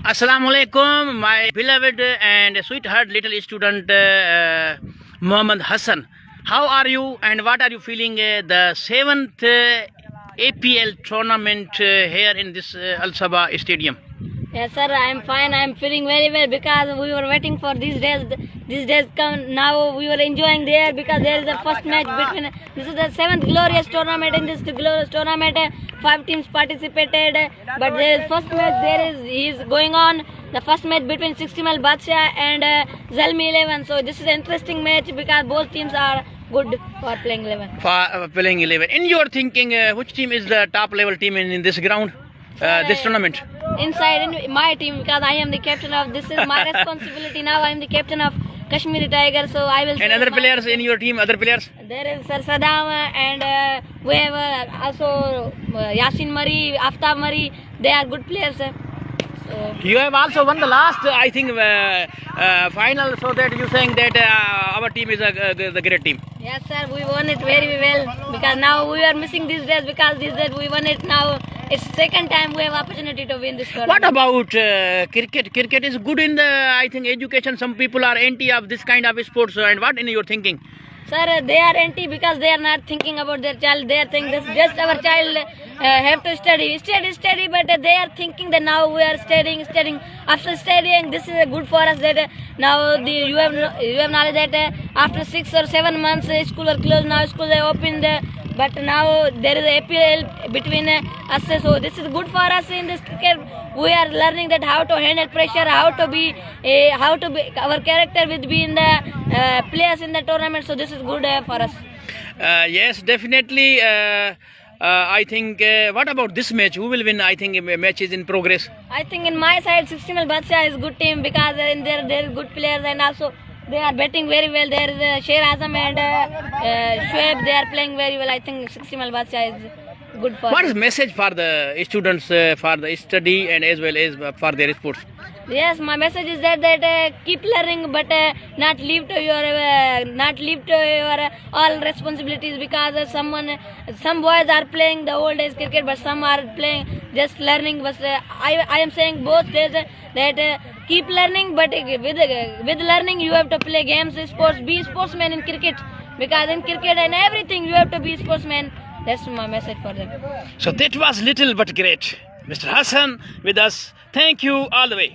Assalamu alaikum, my beloved and sweetheart little student Muhammad Hassan. How are you and what are you feeling the 7th APL tournament here in this Al Sabah Stadium? Yes, sir. I am fine. I am feeling very well because we were waiting for these days. These days come now. We were enjoying there because there is the first match between. This is the 7th glorious tournament. In this glorious tournament, 5 teams participated. But there is first match. Is going on. The first match between 60 Badshah and Zalmi 11. So this is an interesting match because both teams are good for playing 11. For playing 11. In your thinking, which team is the top level team in this ground? This tournament? Inside in my team because I am the captain of this is my responsibility now. I am the captain of Kashmiri Tiger, so I will. And other players in your team, other players? There is Sir Saddam and we have also Yasin Mari, Aftab Mari. They are good players. So you have also won the last, I think, final. So that you saying that our team is the great team. yes, sir, we won it very well because now we are missing these days because these days we won it now. It's second time we have opportunity to win this tournament. What about cricket? Cricket is good in the, I think, education. Some people are anti of this kind of sports. And what in your thinking? Sir, they are anti because they are not thinking about their child. They are thinking this just our child have to study, but they are thinking that now we are studying. After studying, this is good for us that now you have knowledge that after 6 or 7 months school are closed. Now school are opened. But now there is a APL between us, so this is good for us in this cricket. We are learning that how to handle pressure, how to be our character will be in the players in the tournament. So this is good for us. Yes, definitely. I think. What about this match? Who will win? I think match is in progress. I think in my side, 60 Badshah is good team because in there is good players and also. They are batting very well. There is Sher Azam and Shoaib. They are playing very well. I think 60 Badshah is good for. What is message for the students for the study and as well as for their sports? Yes, my message is that keep learning, but not leave to your all responsibilities because some boys are playing the old days cricket, but some are playing just learning. But I am saying both days that. Keep learning, but with learning you have to play games, sports, be sportsman in cricket because in cricket and everything you have to be sportsman. That's my message for them. So that was little but great. Mr. Hassan with us. Thank you all the way.